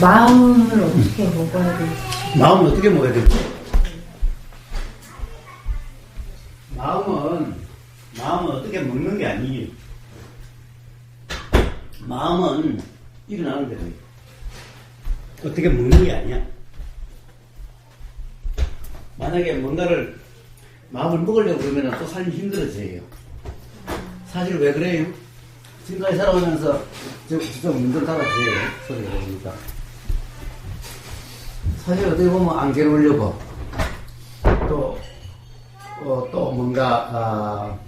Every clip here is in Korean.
마음을 어떻게 먹어야 될지. 마음은 어떻게 먹어야 될지? 마음은 어떻게 먹는 게 아니에요. 마음은 일어나는 대로 어떻게 먹는 게 아니야. 만약에 뭔가를 마음을 먹으려고 그러면 또 삶이 힘들어져요. 사실 왜 그래요? 지금까지 살아오면서 좀 힘들다가져요. 소리가 들으니까. 사실 어떻게 보면 안 괴로우려고 또 뭔가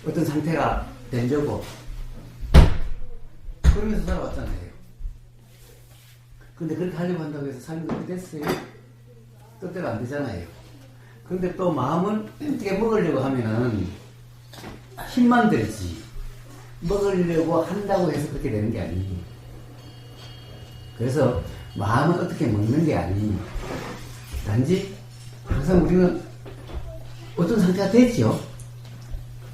어떤 상태가 되려고 그러면서 살아왔잖아요. 근데 그렇게 하려고 한다고 해서 삶이 그렇게 됐어요? 뜻대로 안 되잖아요. 근데 또 마음을 어떻게 먹으려고 하면은 힘만 들지 먹으려고 한다고 해서 그렇게 되는 게 아니에요. 그래서 마음은 어떻게 먹는 게 아니에요. 단지 항상 우리는 어떤 상태가 되죠.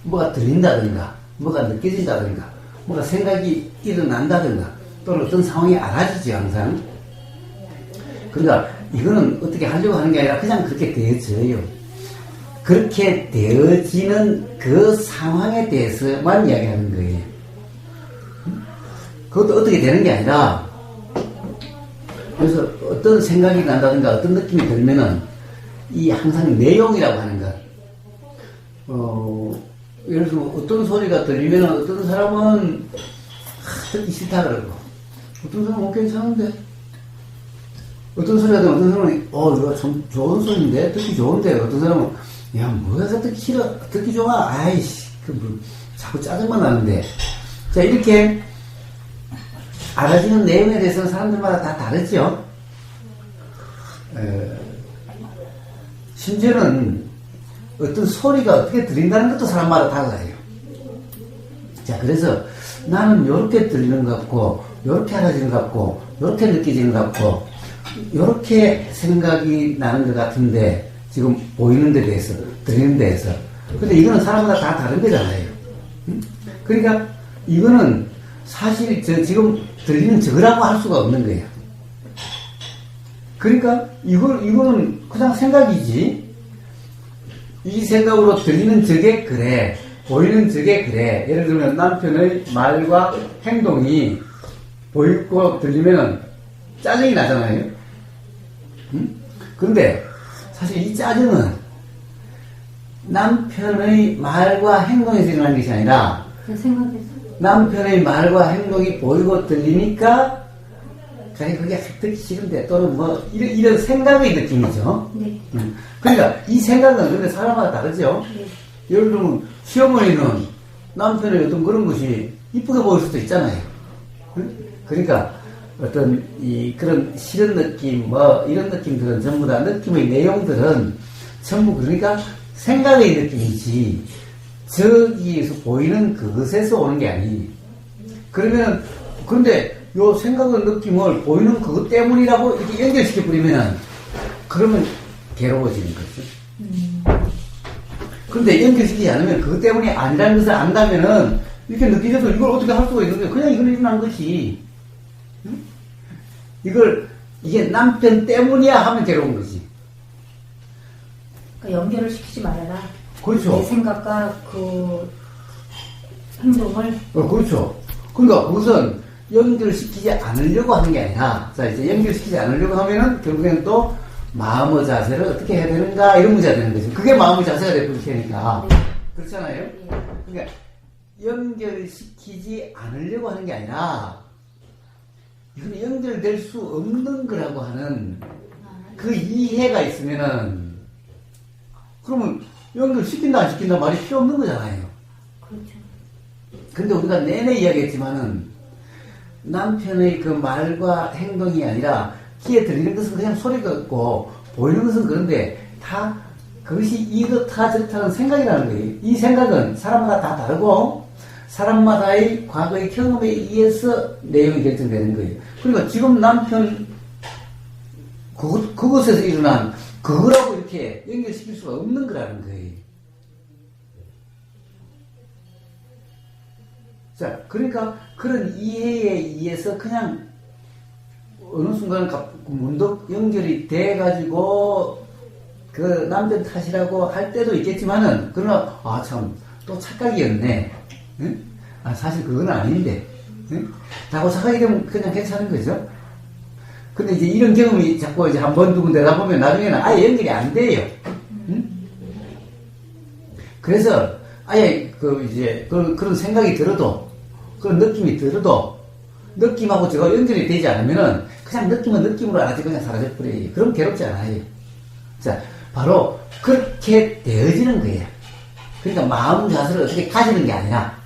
뭐가 들린다든가 뭐가 느껴진다든가 뭐가 생각이 일어난다든가 또는 어떤 상황이 알아지죠. 항상. 그러니까 이거는 어떻게 하려고 하는 게 아니라 그냥 그렇게 되어져요. 그렇게 되어지는 그 상황에 대해서만 이야기하는 거예요. 그것도 어떻게 되는 게 아니라, 그래서 어떤 생각이 난다든가 어떤 느낌이 들면은 이 항상 내용이라고 하는 것, 예를 들어 어떤 소리가 들리면은 어떤 사람은 듣기 싫다 그러고 어떤 사람은 괜찮은데 어떤 소리가 들으면 어떤 사람은 이거 좀 좋은 소리인데 듣기 좋은데 어떤 사람은 야 뭐야 듣기 싫어 듣기 좋아 아이씨 자꾸 짜증만 나는데. 자 이렇게 알아지는 내용에 대해서는 사람들마다 다 다르죠. 심지어는 어떤 소리가 어떻게 들린다는 것도 사람마다 달라요. 자 그래서 나는 요렇게 들리는 것 같고 요렇게 알아지는 것 같고 요렇게 느껴지는 것 같고 요렇게 생각이 나는 것 같은데 지금 보이는 데 대해서 들리는 데 대해서. 근데 이거는 사람마다 다 다른 거잖아요. 그러니까 이거는 사실 지금 들리는 저거라고 할 수가 없는 거예요. 그러니까 이거는 그냥 생각이지. 이 생각으로 들리는 저게 그래 보이는 저게 그래. 예를 들면 남편의 말과 행동이 보이고 들리면 짜증이 나잖아요. 그런데 사실 이 짜증은 남편의 말과 행동에서 일어나는 것이 아니라 남편의 말과 행동이 보이고 들리니까 그게 듣기 싫은데 또는 이런 생각의 느낌이죠. 네. 그러니까 이 생각은 근데 사람마다 다르죠. 네. 예를 들면 시어머니는 남편의 어떤 그런 것이 이쁘게 보일 수도 있잖아요. 그러니까 어떤 그런 싫은 느낌 이런 느낌들은 전부 다 느낌의 내용들은 전부 그러니까 생각의 느낌이지 저기에서 보이는 그것에서 오는 게 아니에요. 그런데 요 생각의 느낌을 보이는 그것 때문이라고 이렇게 연결시켜 버리면은 그러면 괴로워지는 거죠. 그런데 연결시키지 않으면 그것 때문이 아니라는 것을 안다면은 이렇게 느끼셔서 이걸 어떻게 할 수가 있는데 그냥 이걸 일어난 것이 이게 남편 때문이야 하면 괴로운 거지. 그러니까 연결을 시키지 말아라. 그렇죠. 내 생각과 그 행동을. 그렇죠. 그러니까 그것은 연결시키지 않으려고 하는 게 아니라, 자, 이제 연결시키지 않으려고 하면은 결국에는 또 마음의 자세를 어떻게 해야 되는가 이런 문제가 되는 거죠. 그게 마음의 자세가 되고 되니까. 네. 그렇잖아요. 네. 그러니까 연결시키지 않으려고 하는 게 아니라 이건 연결될 수 없는 거라고 하는 그 이해가 있으면은 그러면 연결시킨다 안 시킨다 말이 필요 없는 거잖아요. 그렇죠. 근데 우리가 내내 이야기했지만은 남편의 그 말과 행동이 아니라 귀에 들리는 것은 그냥 소리가 있고 보이는 것은 그런데 다 그것이 이렇다 저렇다는 생각이라는 거예요. 이 생각은 사람마다 다 다르고 사람마다의 과거의 경험에 의해서 내용이 결정되는 거예요. 그러니까 지금 남편 그것에서 일어난 그거라고 이렇게 연결시킬 수가 없는 거라는 거예요. 자, 그러니까 그런 이해에 의해서 그냥 어느 순간 문득 연결이 돼가지고 그 남편 탓이라고 할 때도 있겠지만은, 그러나, 아, 참, 또 착각이었네. 응? 아, 사실 그건 아닌데. 응? 라고 착각이 되면 그냥 괜찮은 거죠. 근데 이제 이런 경험이 자꾸 이제 한 번, 두 번 되다 보면 나중에는 아예 연결이 안 돼요. 응? 그래서 아예 그런 생각이 들어도, 그런 느낌이 들어도, 느낌하고 저가 연결이 되지 않으면은 그냥 느낌은 느낌으로 알아서 그냥 사라져버려요. 그럼 괴롭지 않아요. 자, 바로 그렇게 되어지는 거예요. 그러니까 마음 자세를 어떻게 가지는 게 아니라,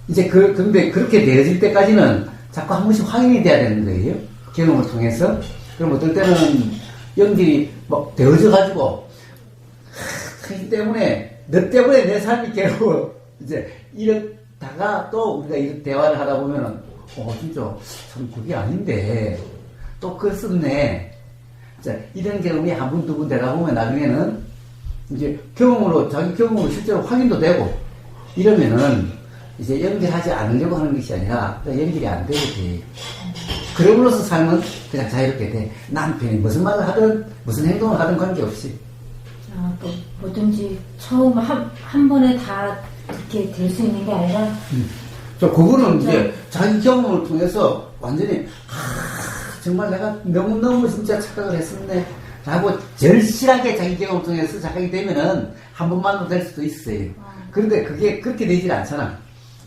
이제 근데 그렇게 되어질 때까지는 자꾸 한 번씩 확인이 돼야 되는 거예요. 경험을 통해서. 그럼 어떨 때는 연결이 막 되어져가지고, 너 때문에 내 삶이 괴로워. 이제 이러다가 또 우리가 이런 대화를 하다 보면은, 진짜 참 그게 아닌데, 또 그걸 썼네. 자, 이런 경험이 한 번, 두 번 되다 보면 나중에는 이제 자기 경험으로 실제로 확인도 되고, 이러면은 이제 연결하지 않으려고 하는 것이 아니라 연결이 안 되게 돼. 그럼으로써 삶은 그냥 자유롭게 돼. 남편이 무슨 말을 하든, 무슨 행동을 하든 관계없이. 또 뭐든지 처음 한 번에 다 이렇게 될 수 있는 게 아니라. 그거는 이제 자기 경험을 통해서 완전히, 정말 내가 너무너무 진짜 착각을 했었네. 라고 절실하게 자기 경험을 통해서 착각이 되면은 한 번만도 될 수도 있어요. 그런데 그게 그렇게 되질 않잖아.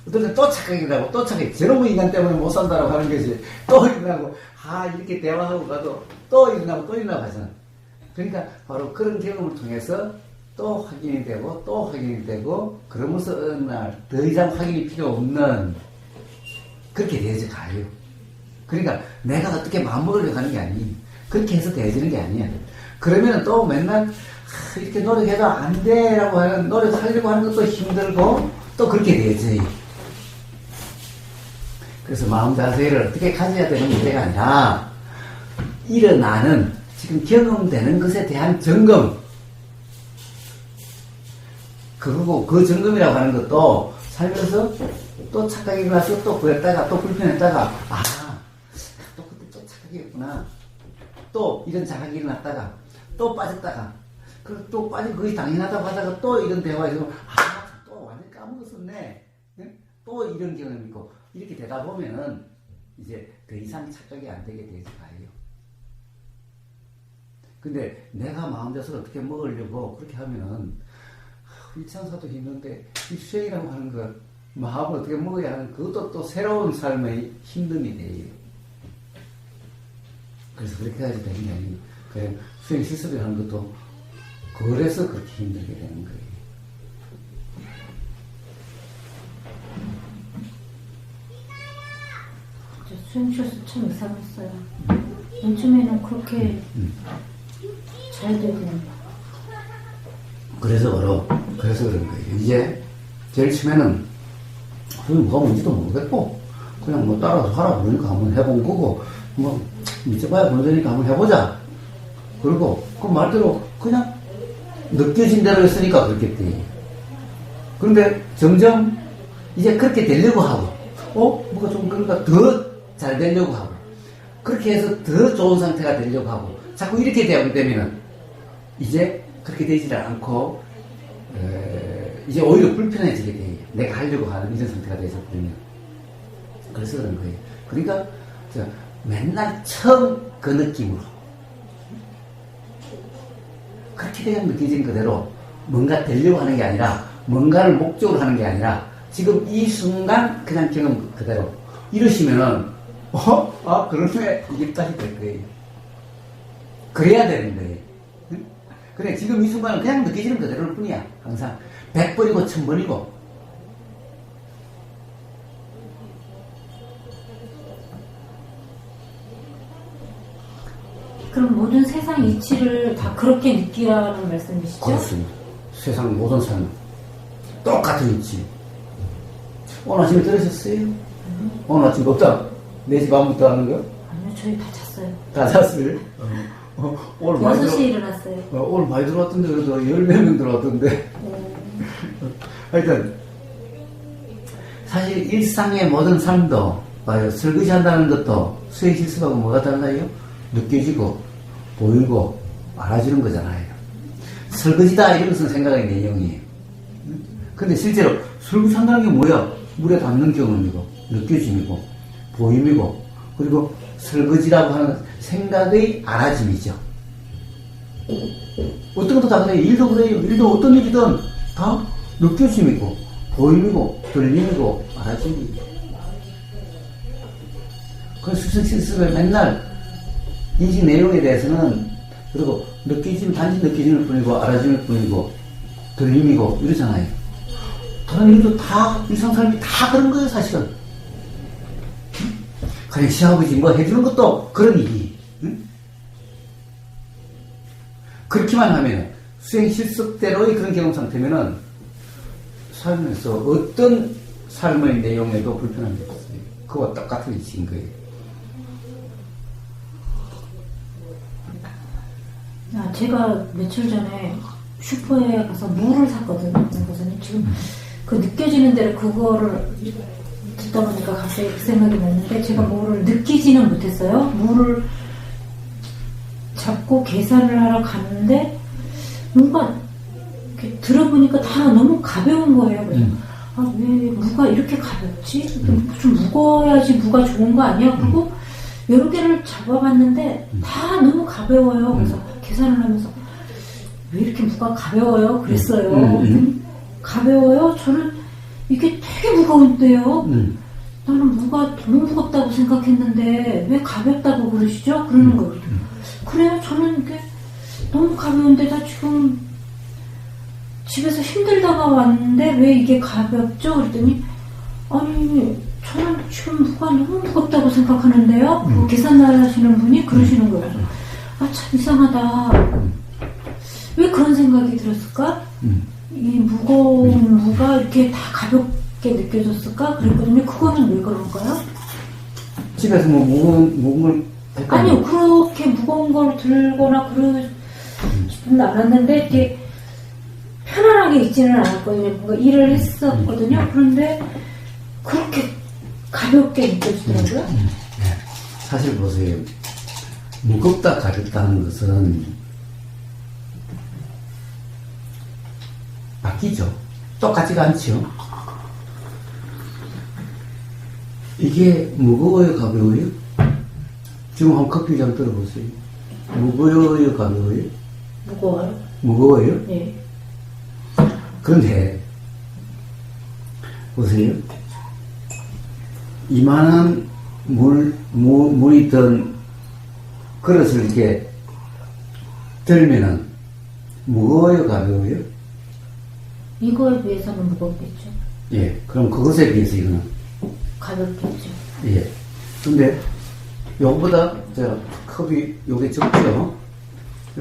어떤 때 또 착각이라고, 또 착각이. 저놈의 인간 때문에 못 산다라고 하는 것이 또 일어나고, 이렇게 대화하고 가도 또 일어나고 하잖아. 그러니까 바로 그런 경험을 통해서 또 확인이 되고, 또 확인이 되고, 그러면서 어느 날 더 이상 확인이 필요 없는, 그렇게 되어져 가요. 그러니까 내가 어떻게 마음먹으려고 하는 게 아니. 그렇게 해서 되어지는 게 아니야. 그러면 또 맨날 이렇게 노력해도 안 돼라고 하는, 노력하려고 하는 것도 힘들고 또 그렇게 되어져요. 그래서 마음 자세를 어떻게 가져야 되는 문제가 아니라, 일어나는 지금 경험되는 것에 대한 점검, 그거고, 그 점검이라고 하는 것도 살면서 또 착각이 일어나서 또 그랬다가 또 불편했다가, 또 그때 또 착각이었구나. 또 이런 자각이 일어났다가 또 빠졌다가, 그리고 또 빠지고 거의 당연하다고 하다가 또 이런 대화가 있으면, 또 완전 까먹었었네. 네? 또 이런 경험이고, 이렇게 되다 보면은 이제 더 이상 착각이 안 되게 되지 가요. 근데 내가 마음 자세를 어떻게 먹으려고 그렇게 하면은, 일상사도 힘든데 이 수행이라고 하는 거, 마음을 어떻게 먹어야 하는, 그것도 또 새로운 삶의 힘듦이 돼요. 그래서 그렇게 해야지 되는 게 아니고, 그냥 수행 실습이라는 것도 그래서 그렇게 힘들게 되는 거예요. 수행 실습 참 이상했어요. 맨 처음에는 그렇게 잘 되더니. 그래서 그런 거예요. 이제 제일 처음에는 그게 뭐가 뭔지도 모르겠고, 그냥 뭐 따라서 하라 그러니까 한번 해본 거고, 뭐 믿어봐야 본다니까 한번 해보자. 그리고 그 말대로 그냥 느껴진 대로 했으니까 그렇게 돼. 그런데 점점 이제 그렇게 되려고 하고, 뭐가 좀 그러니까 더 잘 되려고 하고, 그렇게 해서 더 좋은 상태가 되려고 하고, 자꾸 이렇게 되면은 이제 그렇게 되지를 않고, 이제 오히려 불편해지게 돼요. 내가 하려고 하는 이런 상태가 돼서 그러면. 그래서 그런 거예요. 그러니까 맨날 처음 그 느낌으로, 그렇게 그냥 느껴진 그대로 뭔가 되려고 하는 게 아니라, 뭔가를 목적으로 하는 게 아니라, 지금 이 순간 그냥 경험 그대로 이러시면은, 그러면 이게 다시 될 거예요. 그래야 되는 거예요. 응? 그래, 지금 이 순간은 그냥 느껴지는 그대로일 뿐이야. 항상 100번이고 1000번이고. 그럼 모든 세상 이치를 다 그렇게 느끼라는 말씀이시죠? 그렇습니다. 세상 모든 삶은 똑같은 이치. 오늘 아침에 들으셨어요? 오늘 아침부터 4시 반부터 하는 거? 아니요, 저희 다 잤어요. 다 잤어요? 오늘 많이 6시에 일어났어요. 오늘 많이 들어왔던데, 그래도 10몇 명 들어왔던데. 하여튼, 사실 일상의 모든 삶도 봐요. 설거지 한다는 것도 수행 실습하고 뭐가 달라요? 느껴지고 보이고 알아주는 거잖아요. 설거지다 이런 것은 생각의 내용이에요. 근데 실제로 설거지 한다는 게 뭐야? 물에 닿는 경험이고 느껴짐이고 보임이고 그리고 설거지라고 하는 생각의 알아짐이죠. 어떤 것도 다 그래요. 일도 그래요. 일도 어떤 일이든 다 느껴짐이고 보임이고 들림이고 알아짐이고. 그 수석 실습에 맨날 인식 내용에 대해서는 그리고 느끼짐 단지 느끼짐일 뿐이고 알아짐일 뿐이고 들림이고 이러잖아요. 다른 일도 다 일상 삶이 다 그런 거예요 사실은. 그냥 시아버지 뭐 해주는 것도 그런 일이. 응? 그렇게만 하면 수행 실습대로의 그런 경험 상태면은 삶에서 어떤 삶의 내용에도 불편한 게 없어요. 그거와 똑같은 위치인 거예요. 제가 며칠 전에 슈퍼에 가서 물을 샀거든요. 지금 그 느껴지는 대로 그거를 듣다 보니까 갑자기 그 생각이 났는데 제가 뭐를 느끼지는 못했어요. 물을 잡고 계산을 하러 갔는데 뭔가 이렇게 들어보니까 다 너무 가벼운 거예요. 그래서 왜 무가 이렇게 가볍지? 좀 무거워야지 무가 좋은 거 아니야? 그리고 여러 개를 잡아봤는데 다 너무 가벼워요. 그래서 계산을 하면서 왜 이렇게 무가 가벼워요? 그랬어요. 가벼워요? 저는 이게 되게 무거운데요. 나는 무가 너무 무겁다고 생각했는데 왜 가볍다고 그러시죠? 그러는 거예요. 그래요? 저는 이게 너무 가벼운데 나 지금 집에서 힘들다가 왔는데 왜 이게 가볍죠? 그랬더니 아니 저는 지금 무가 너무 무겁다고 생각하는데요. 그 계산하시는 분이 그러시는 거예요. 아 참 이상하다. 왜 그런 생각이 들었을까? 이 무거운 무가 이렇게 다 가볍게 느껴졌을까? 그랬거든요. 그거는 왜 그럴까요? 집에서 뭐 무거운 걸 아니요, 그렇게 무거운 걸 들거나 그러지는 않았는데 이렇게 편안하게 있지는 않았거든요. 뭔가 일을 했었거든요. 그런데 그렇게 가볍게 느껴지더라고요. 사실 보세요. 무겁다 가볍다 하는 것은 바뀌죠. 똑같지가 않죠. 이게 무거워요 가벼워요? 지금 한번 커피 좀 들어보세요. 무거워요 가벼워요? 무거워요. 무거워요? 네. 그런데 보세요. 이만한 물이 든 그릇을 이렇게 들면은 무거워요 가벼워요? 이거에 비해서는 무겁겠죠. 예. 그럼 그것에 비해서 이거는 가볍겠죠. 예. 근데 요거보다 컵이 요게 적죠.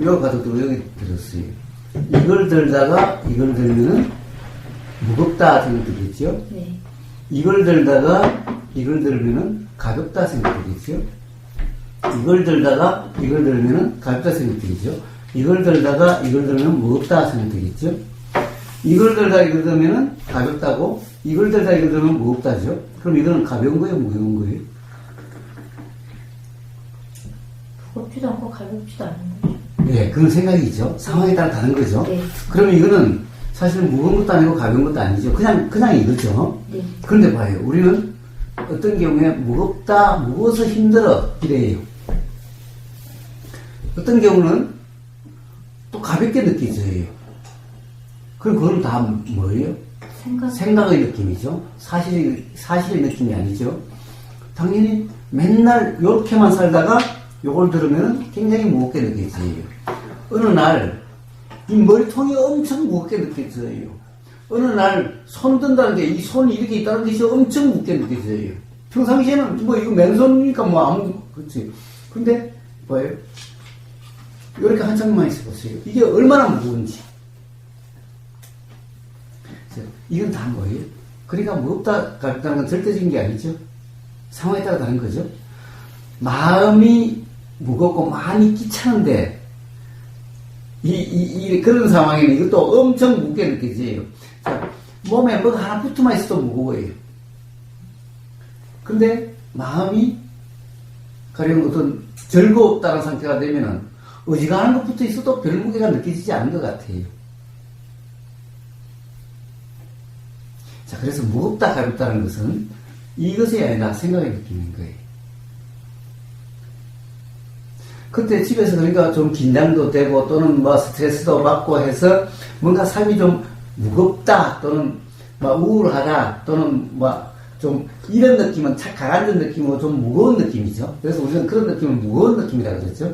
요 가득도 여기 들었어요. 이걸 들다가 이걸 들면은 무겁다 생각되겠죠. 네. 이걸 들다가 이걸 들면은 가볍다 생각되겠죠. 이걸 들다가 이걸 들면은 가볍다 생각되겠죠. 이걸 들다가 이걸 들면 무겁다 생각되겠죠. 이걸 들다 이걸 들면은 가볍다고 이걸 들다 이걸 들면 무겁다죠. 그럼 이거는 가벼운 거예요, 무거운 거예요? 무겁지도 않고 가볍지도 않은 거죠. 네, 그런 생각이죠. 상황에 따라 다른 거죠. 네. 그러면 이거는 사실 무거운 것도 아니고 가벼운 것도 아니죠. 그냥 이거죠. 네. 그런데 봐요. 우리는 어떤 경우에 무겁다, 무거워서 힘들어 이래요. 어떤 경우는 또 가볍게 느껴져요. 그럼 그건 다 뭐예요? 생각의 느낌이죠. 사실의 느낌이 아니죠. 당연히 맨날 이렇게만 살다가 요걸 들으면 굉장히 무겁게 느껴져요. 어느 날 이 머리통이 엄청 무겁게 느껴져요. 어느 날 손 든다는 게 이 손이 이렇게 있다는 것이 엄청 무겁게 느껴져요. 평상시에는 뭐 이거 맨손이니까 뭐 아무 그렇지. 근데 뭐예요? 이렇게 한참만 있어보세요. 이게 얼마나 무거운지. 이건 다 뭐예요? 그러니까 무겁다 가볍다는 건 절대적인 게 아니죠. 상황에 따라 다른 거죠. 마음이 무겁고 많이 끼차는데 그런 상황에는 이것도 엄청 무겁게 느껴져요. 자, 몸에 뭐가 하나 붙어만 있어도 무거워요. 근데 마음이 가령 어떤 즐겁다는 상태가 되면은 어지간한 것부터 있어도 별 무게가 느껴지지 않는 것 같아요. 자, 그래서 무겁다, 가볍다는 것은 이것이 아니라 생각의 느낌인 거예요. 그때 집에서 그러니까 좀 긴장도 되고 또는 뭐 스트레스도 받고 해서 뭔가 삶이 좀 무겁다 또는 뭐 우울하다 또는 뭐 좀 이런 느낌은 착 가라앉은 느낌으로 좀 무거운 느낌이죠. 그래서 우리는 그런 느낌을 무거운 느낌이라고 그랬죠.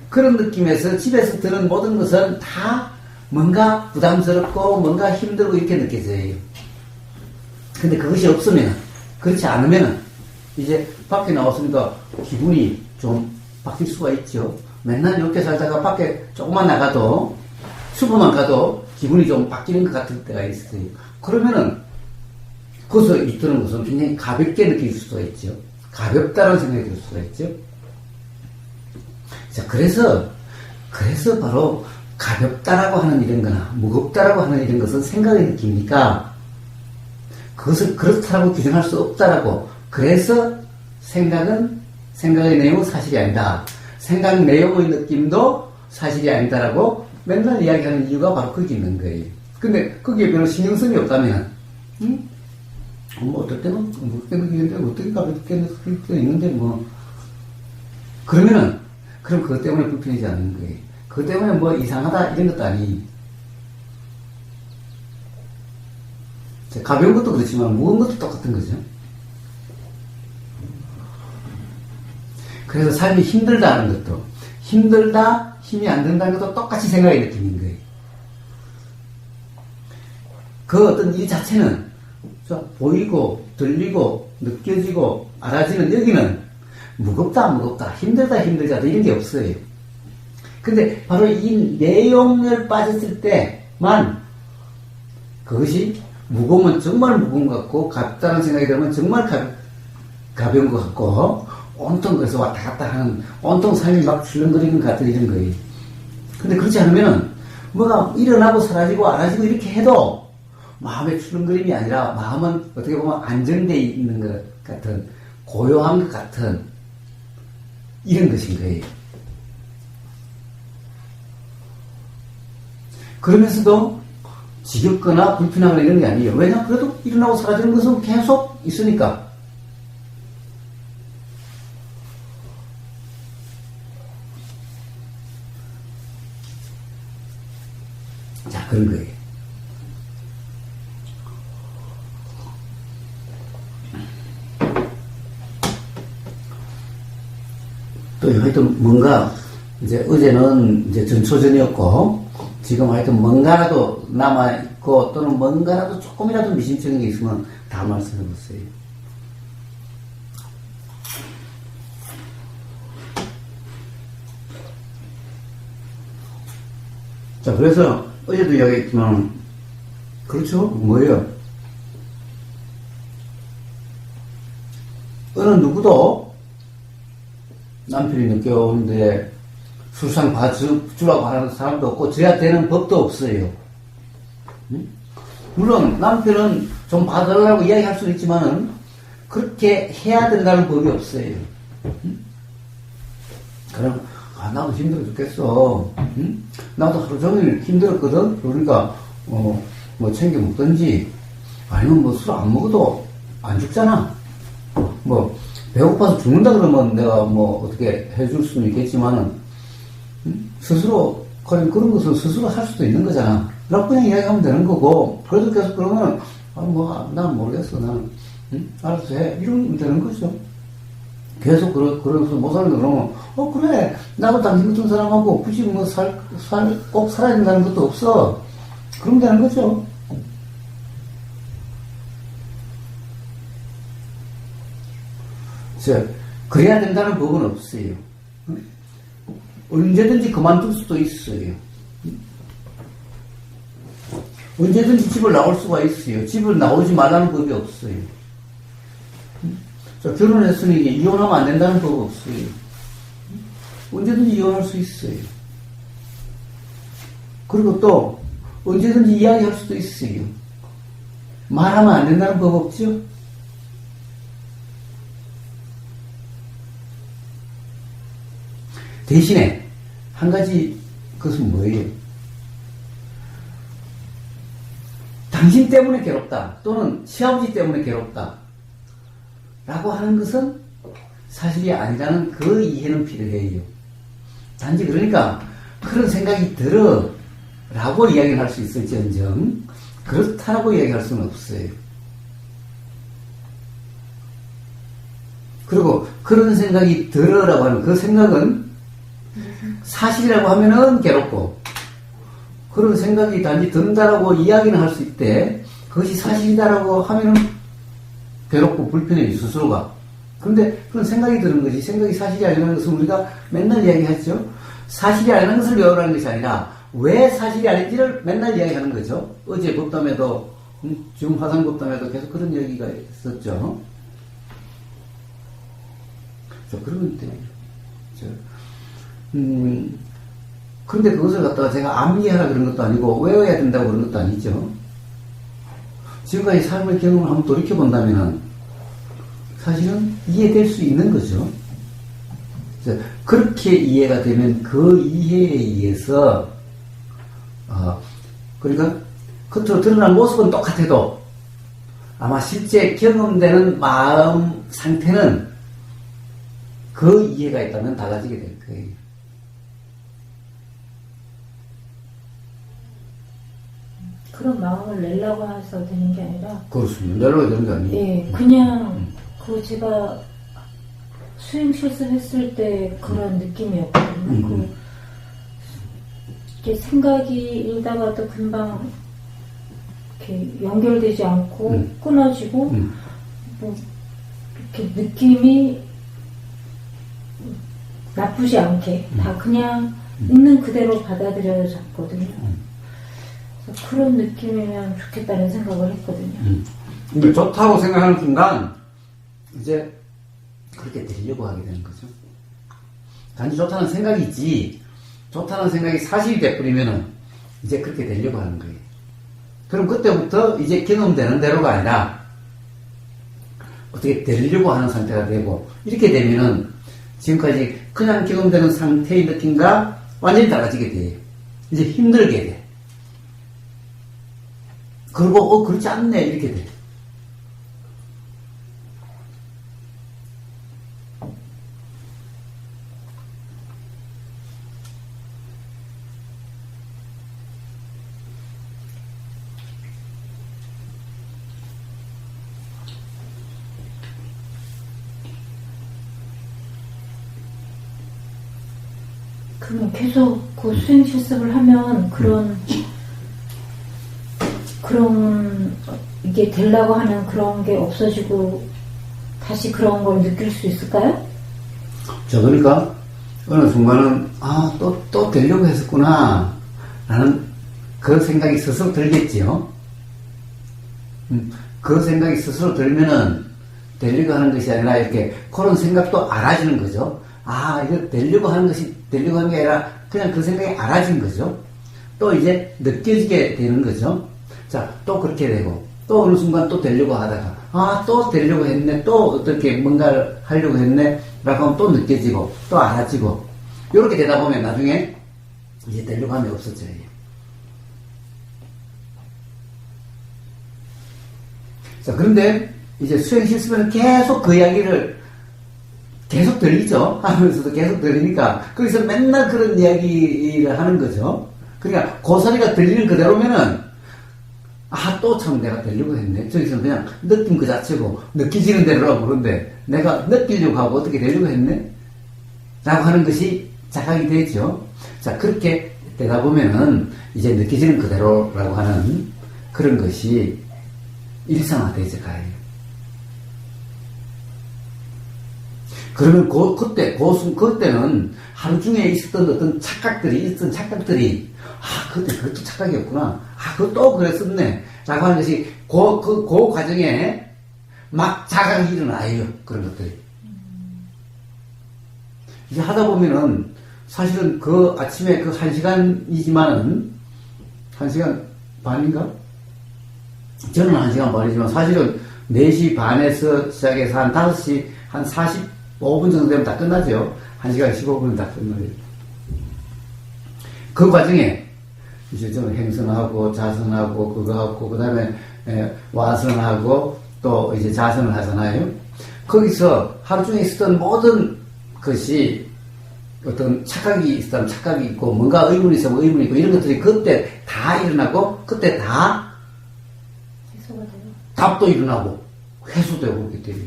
그런 느낌에서 집에서 들은 모든 것은 다 뭔가 부담스럽고 뭔가 힘들고 이렇게 느껴져요. 근데 그것이 없으면, 그렇지 않으면 이제 밖에 나왔으니까 기분이 좀 바뀔 수가 있죠. 맨날 이렇게 살다가 밖에 조금만 나가도 슈퍼만 가도 기분이 좀 바뀌는 것 같을 때가 있어요. 그러면은 거기서 있던 것은 굉장히 가볍게 느낄 수가 있죠. 가볍다는 생각이 들 수가 있죠. 자, 그래서 바로 가볍다라고 하는 이런 거나 무겁다라고 하는 이런 것은 생각의 느낌이니까 그것을 그렇다라고 규정할 수 없다라고. 그래서 생각의 내용은 사실이 아니다. 생각 내용의 느낌도 사실이 아니다라고 맨날 이야기하는 이유가 바로 거기 있는 거예요. 근데 거기에 별로 신경성이 없다면, 뭐 어떨 때는 무겁게 느끼는데 어떻게 가볍게 느낄 때 있는데 뭐. 그럼 그것 때문에 불편하지 않는 거예요. 그것 때문에 뭐 이상하다 이런 것도 아니에요. 가벼운 것도 그렇지만 무거운 것도 똑같은 거죠. 그래서 삶이 힘들다 하는 것도 힘들다, 힘이 안 든다는 것도 똑같이 생각의 느낌인 거예요. 그 어떤 일 자체는 보이고 들리고 느껴지고 알아지는 여기는 무겁다 힘들다 이런 게 없어요. 근데 바로 이 내용을 빠졌을 때만 그것이 무거우면 정말 무거운 것 같고 가볍다는 생각이 들면 정말 가벼운 것 같고 온통 그래서 왔다 갔다 하는 온통 삶이 막 출렁거리는 것 같은 이런 거예요. 근데 그렇지 않으면은 뭐가 일어나고 사라지고 알아지고 이렇게 해도 마음의 출렁거림이 아니라 마음은 어떻게 보면 안정되어 있는 것 같은 고요한 것 같은 이런 것인 거예요. 그러면서도 지겹거나 불편하거나 이런 게 아니에요. 왜냐? 그래도 일어나고 사라지는 것은 계속 있으니까. 자, 그런 거예요. 또 하여튼 뭔가 이제 어제는 이제 전초전이었고 지금 하여튼 뭔가라도 남아있고 또는 뭔가라도 조금이라도 미심쩍은 게 있으면 다 말씀해보세요. 자, 그래서 어제도 이야기했지만 그렇죠? 뭐예요? 어느 누구도 남편이 늦게 오는데 술상 봐주라고 하는 사람도 없고 져야 되는 법도 없어요. 물론 남편은 좀 봐달라고 이야기할 수는 있지만은 그렇게 해야 된다는 법이 없어요. 그럼 나도 힘들어 죽겠어. 나도 하루 종일 힘들었거든. 그러니까 뭐 챙겨 먹든지 아니면 뭐 술 안 먹어도 안 죽잖아. 뭐 배고파서 죽는다 그러면 내가 뭐 어떻게 해줄 수는 있겠지만은 스스로 그런 것은 스스로 할 수도 있는 거잖아. 라고 그냥 이야기하면 되는 거고 그래도 계속 그러면 난 모르겠어. 나는 알아서 해. 이러면 되는 거죠. 계속 그러면서 못 사는다 그러면 그래 나도 당신 같은 사람하고 굳이 뭐 꼭 살아야 된다는 것도 없어. 그러면 되는 거죠. 그래야 된다는 법은 없어요. 언제든지 그만둘 수도 있어요. 언제든지 집을 나올 수가 있어요. 집을 나오지 말라는 법이 없어요. 결혼했으니 이혼하면 안 된다는 법 없어요. 언제든지 이혼할 수 있어요. 그리고 또 언제든지 이야기할 수도 있어요. 말하면 안 된다는 법 없죠? 대신에 한 가지 그것은 뭐예요? 당신 때문에 괴롭다 또는 시아버지 때문에 괴롭다 라고 하는 것은 사실이 아니라는 그 이해는 필요해요. 단지 그러니까 그런 생각이 들어 라고 이야기를 할 수 있을지언정 그렇다라고 이야기할 수는 없어요. 그리고 그런 생각이 들어라고 하는 그 생각은 사실이라고 하면은 괴롭고 그런 생각이 단지 든다라고 이야기는 할 수 있대. 그것이 사실이다라고 하면은 괴롭고 불편해 스스로가. 그런데 그런 생각이 드는 거지. 생각이 사실이 아니라는 것은 우리가 맨날 이야기하죠. 사실이 아니라는 것을 외우라는 것이 아니라 왜 사실이 아닌지를 맨날 이야기하는 거죠. 어제 법담에도 지금 화상 법담에도 계속 그런 얘기가 있었죠. 그러면 돼요. 그런데 그것을 갖다가 제가 암기하라 그런 것도 아니고 외워야 된다고 그런 것도 아니죠. 지금까지 삶의 경험을 한번 돌이켜본다면 사실은 이해될 수 있는 거죠. 그렇게 이해가 되면 그 이해에 의해서 그러니까 겉으로 드러난 모습은 똑같아도 아마 실제 경험되는 마음 상태는 그 이해가 있다면 달라지게 될 거예요. 그런 마음을 내려고 해서 되는 게 아니라 그렇습니다. 내려야 되는 게 아니에요. 예, 그냥 그 제가 수행 실습했을 때 그런 느낌이었거든요. 이렇게 생각이 일다가도 금방 이렇게 연결되지 않고 끊어지고 뭐 이렇게 느낌이 나쁘지 않게 다 그냥 있는 그대로 받아들여졌거든요. 그래서 그런 느낌이면 좋겠다는 생각을 했거든요. 근데 좋다고 생각하는 순간 이제 그렇게 되려고 하게 되는 거죠. 단지 좋다는 생각이 있지 좋다는 생각이 사실이 돼버리면은 이제 그렇게 되려고 하는 거예요. 그럼 그때부터 이제 경험되는 대로가 아니라 어떻게 되려고 하는 상태가 되고 이렇게 되면은 지금까지 그냥 경험되는 상태의 느낌과 완전히 달라지게 돼요. 이제 힘들게 돼. 그리고 그렇지 않네 이렇게 돼. 그러면 계속 그 수행 실습을 하면 그런 이게 되려고 하는 그런 게 없어지고 다시 그런 걸 느낄 수 있을까요? 그러니까 어느 순간은 또 되려고 했었구나 라는 그 생각이 스스로 들겠지요. 그 생각이 스스로 들면은 되려고 하는 것이 아니라 이렇게 그런 생각도 알아지는 거죠. 이거 되려고 하는 것이 되려고 하는 게 아니라 그냥 그 생각이 알아진 거죠. 또 이제 느껴지게 되는 거죠. 자, 또 그렇게 되고 또 어느 순간 또 되려고 하다가 또 되려고 했네, 또 어떻게 뭔가를 하려고 했네 라고 하면 또 느껴지고 또 알아지고 이렇게 되다 보면 나중에 이제 되려고 하면 없어져요. 자, 그런데 이제 수행 실습에는 계속 그 이야기를 계속 들리죠. 하면서도 계속 들리니까 거기서 맨날 그런 이야기를 하는 거죠. 그러니까 그 소리가 들리는 그대로면은 또 참 내가 되려고 했네. 저기서는 그냥 느낌 그 자체고 느끼지는 대로라고 그러는데 내가 느끼려고 하고 어떻게 되려고 했네? 라고 하는 것이 자각이 되죠. 자, 그렇게 되다 보면은 이제 느끼지는 그대로라고 하는 그런 것이 일상화되죠, 가요. 그러면 그때는 하루 중에 있었던 어떤 착각들이 그때 그것도 착각이었구나. 그것도 그랬었네. 라고 하는 것이 그 과정에 막 자각이 일어나요. 그런 것들이. 이제 하다 보면은 사실은 그 아침에 그 1시간이지만은 1시간 반인가? 저는 1시간 반이지만 사실은 4시 반에서 시작해서 한 5시 한 45분 정도 되면 다 끝나죠. 1시간 15분은 다 끝나요. 그 과정에 이제 저는 행선하고 자선하고 그거 하고 그 다음에 와선하고 또 이제 자선을 하잖아요. 거기서 하루 종일 있었던 모든 것이 어떤 착각이 있으면 착각이 있고 뭔가 의문이 있으면 의문이 있고 이런 것들이 그때 다 일어나고 그때 다 해소가 돼요. 답도 일어나고 회수되고 그렇게 돼요.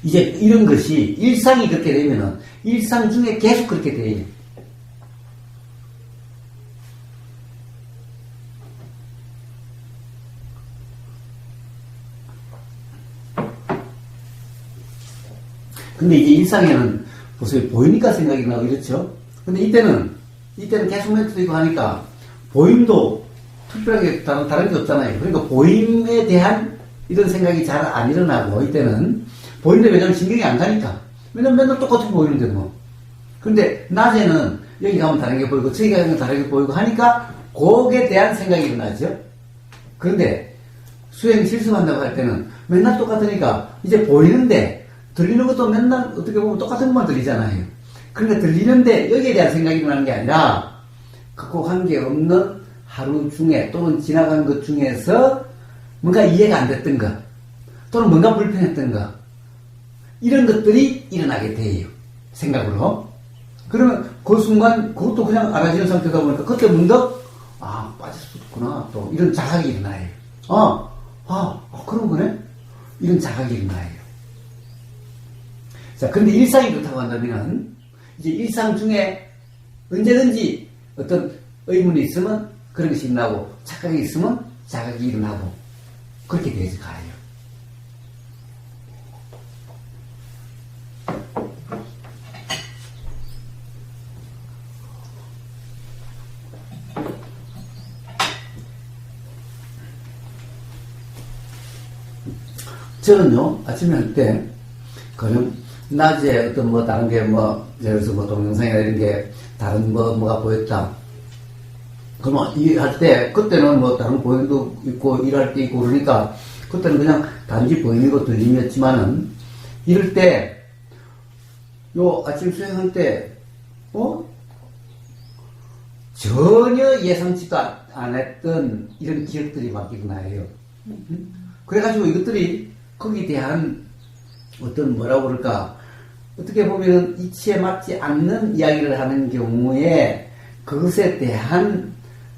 이제 이런 것이 일상이 그렇게 되면은 일상 중에 계속 그렇게 돼요. 근데 이제 일상에는 보세요. 보이니까 생각이 나고 이렇죠. 근데 이때는 계속 멘트도 있고 하니까 보임도 특별하게 다른 게 없잖아요. 그러니까 보임에 대한 이런 생각이 잘 안 일어나고 이때는 보이는데 왜냐면 신경이 안 가니까. 왜냐면 맨날 똑같이 보이는데 뭐. 근데 낮에는 여기 가면 다른 게 보이고 저기 가면 다른 게 보이고 하니까 그거에 대한 생각이 일어나죠. 그런데 수행 실습한다고 할 때는 맨날 똑같으니까 이제 보이는데 들리는 것도 맨날 어떻게 보면 똑같은 것만 들리잖아요. 그러니까 들리는데 여기에 대한 생각이 일어나는 게 아니라 그거 관계없는 하루 중에 또는 지나간 것 중에서 뭔가 이해가 안 됐던 것 또는 뭔가 불편했던 것 이런 것들이 일어나게 돼요. 생각으로. 그러면 그 순간 그것도 그냥 알아지는 상태다 보니까 그때 문득 빠질 수 있구나 또 이런 자각이 일어나요. 그런 거네? 이런 자각이 일어나요. 자, 근데 일상이 그렇다고 한다면 이제 일상 중에 언제든지 어떤 의문이 있으면 그런 것이 일어나고 착각이 있으면 자각이 일어나고 그렇게 돼서 가요. 저는요, 아침에 할 때, 그냥, 낮에 어떤 뭐, 다른 게 뭐, 예를 들어서 뭐, 동영상이나 이런 게, 다른 뭐가 보였다. 그러면, 할 때, 그때는 뭐, 다른 보이는 거 있고, 일할 때 있고, 그러니까, 그때는 그냥 단지 보이는 거 들림이었지만은, 이럴 때, 아침 수행할 때, 전혀 예상치도 안 했던 이런 기억들이 막 일어나요. 그래가지고 이것들이 거기에 대한 어떤 뭐라고 그럴까 어떻게 보면 이치에 맞지 않는 이야기를 하는 경우에 그것에 대한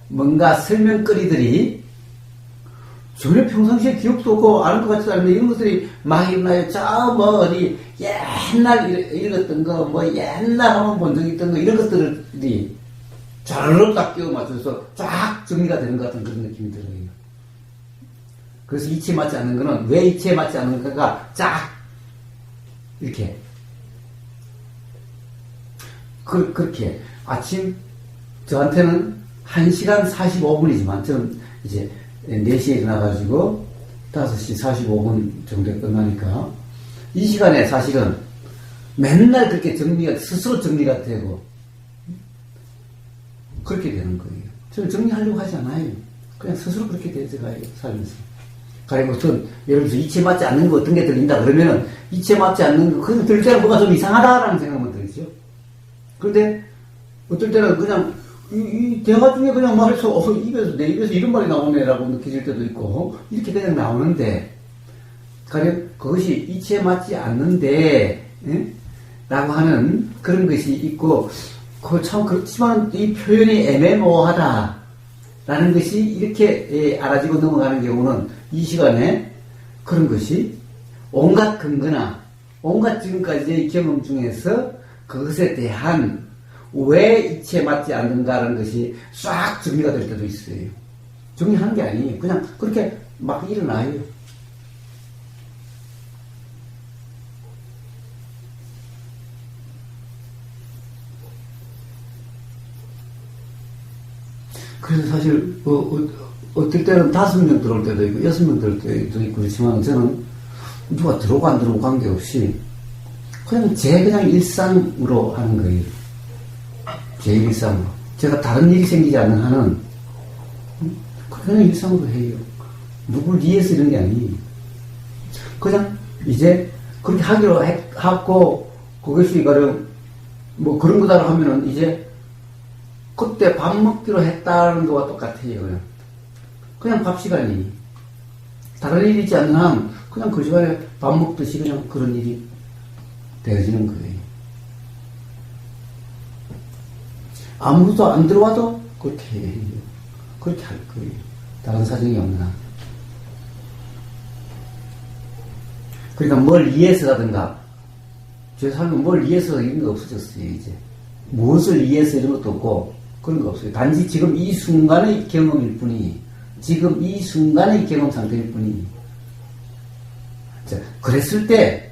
뭔가 설명거리들이 전혀 평상시에 기억도 없고 아는 것 같지도 않은데 이런 것들이 막 일어나요. 어디 옛날 읽었던 거 옛날 한번 본 적 있던 거 이런 것들이 자르륵 딱 끼워 맞춰서 쫙 정리가 되는 것 같은 그런 느낌이 들어요. 그래서 이치에 맞지 않는 거는 왜 이치에 맞지 않는가가 쫙 이렇게 그렇게 아침 저한테는 1시간 45분이지만 저는 이제 4시에 일어나가지고 5시 45분 정도에 끝나니까 이 시간에 사실은 맨날 그렇게 스스로 정리가 되고 그렇게 되는 거예요. 저는 정리하려고 하지 않아요. 그냥 스스로 그렇게 되어가요, 살면서. 가령 어떤, 예를 들어서 이치에 맞지 않는 거 어떤 게 들린다 그러면은, 이치에 맞지 않는 거, 그냥 들을 때는 뭐가 좀 이상하다라는 생각만 들죠. 그런데, 어떨 때는 그냥, 이 대화 중에 그냥 말해서, 내 입에서 이런 말이 나오네라고 느껴질 때도 있고, 이렇게 그냥 나오는데, 가령 그것이 이치에 맞지 않는데, 라고 하는 그런 것이 있고, 참 그렇지만 이 표현이 애매모호하다 라는 것이 이렇게 알아지고 넘어가는 경우는 이 시간에 그런 것이 온갖 근거나 온갖 지금까지의 경험 중에서 그것에 대한 왜 이치에 맞지 않는가라는 것이 싹 정리가 될 때도 있어요. 정리하는 게 아니에요. 그냥 그렇게 막 일어나요. 그래서 사실 어떨 때는 5명 들어올 때도 있고 6명 들어올 때도 있고 그렇지만 저는 누가 들어오고 안 들어오고 관계없이 그냥 그냥 일상으로 하는 거예요. 제 일상으로. 제가 다른 일이 생기지 않는 한은 그냥 일상으로 해요. 누굴 위해서 이런 게 아니에요. 그냥 이제 그렇게 하기로 하고, 그것이 가령, 뭐 그런 거다 하면은 이제, 그때 밥 먹기로 했다는 거와 똑같아요. 그냥 밥 시간이. 다른 일이 있지 않는 한, 그냥 그 시간에 밥 먹듯이 그냥 그런 일이 되어지는 거예요. 아무도 안 들어와도 그렇게 해요. 그렇게 할 거예요. 다른 사정이 없는 한. 그러니까 뭘 이해해서라든가, 제 삶은 뭘 이해해서 이런 거 없어졌어요, 이제. 무엇을 이해해서 이런 것도 없고, 그런 거 없어요. 단지 지금 이 순간의 경험일 뿐이, 지금 이 순간의 경험 상태일 뿐이. 자, 그랬을 때,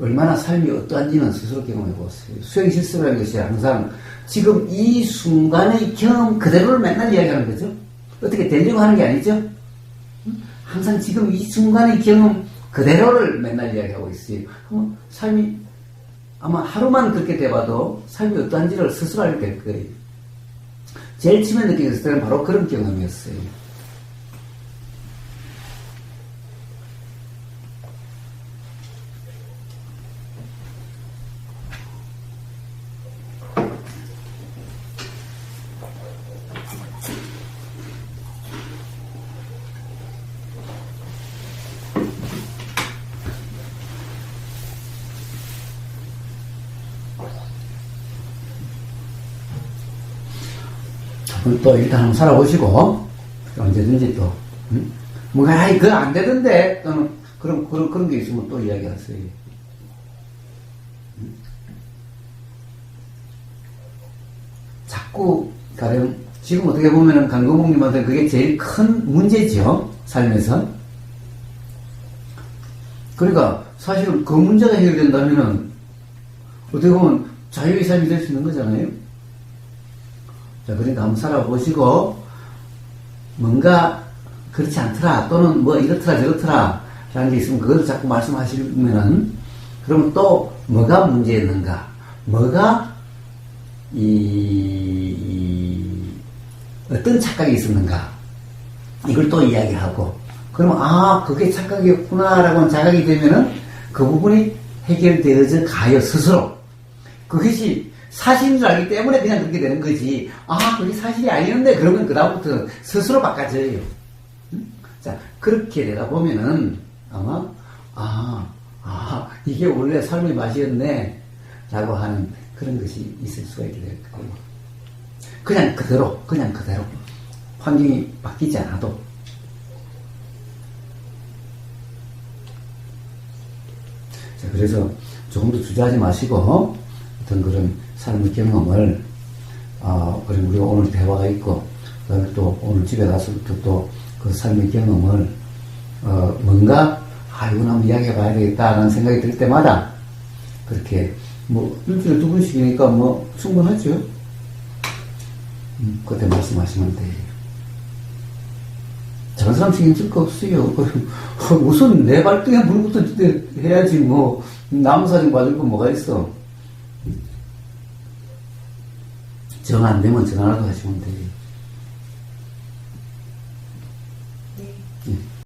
얼마나 삶이 어떠한지는 스스로 경험해 보세요. 수행 실습이라는 것이 항상 지금 이 순간의 경험 그대로를 맨날 이야기하는 거죠. 어떻게 되려고 하는 게 아니죠. 항상 지금 이 순간의 경험 그대로를 맨날 이야기하고 있어요. 삶이 아마 하루만 그렇게 돼봐도 삶이 어떠한지를 스스로 알게 될 거예요. 제일 처음에 느꼈을 때는 바로 그런 경험이었어요. 또 일단 한번 살아보시고 언제든지 또 뭔가 아이 그거 안 되던데 또는 그런 게 있으면 또 이야기하세요. 자꾸 가령 지금 어떻게 보면은 강건봉님한테 그게 제일 큰 문제죠, 삶에서. 그러니까 사실은 그 문제가 해결된다면은 어떻게 보면 자유의 삶이 될 수 있는 거잖아요. 자, 그러니까 한번 살아보시고, 뭔가 그렇지 않더라, 또는 뭐 이렇더라, 저렇더라, 라는 게 있으면 그걸 자꾸 말씀하시면은, 그러면 또 뭐가 문제였는가, 뭐가 어떤 착각이 있었는가, 이걸 또 이야기하고, 그러면, 아, 그게 착각이었구나라고 하는 자각이 되면은 그 부분이 해결되어져 가요, 스스로. 그것이 사실인 줄 알기 때문에 그냥 그렇게 되는 거지. 아, 그게 사실이 아니었는데, 그러면 그다음부터 스스로 바꿔져요. 자, 그렇게 되다 보면은 아마, 이게 원래 삶의 맛이었네, 라고 하는 그런 것이 있을 수가 있게 될 거예요. 그냥 그대로. 환경이 바뀌지 않아도. 자, 그래서 조금 더 주저하지 마시고, 어떤 그런 삶의 경험을, 그리고 우리가 오늘 대화가 있고, 그 다음에 또 오늘 집에 가서부터 또 그 삶의 경험을, 뭔가, 이건 한번 이야기해 봐야 되겠다라는 생각이 들 때마다, 그렇게, 뭐, 일주일에 2번씩이니까 뭐, 충분하죠? 그때 말씀하시면 돼요. 작은 사람 책임질 거 없어요. 우선 내 발등에 물부터 해야지, 뭐, 나무 사진 봐줄 건 뭐가 있어. 정 안 되면 전화라도 하시면 돼요.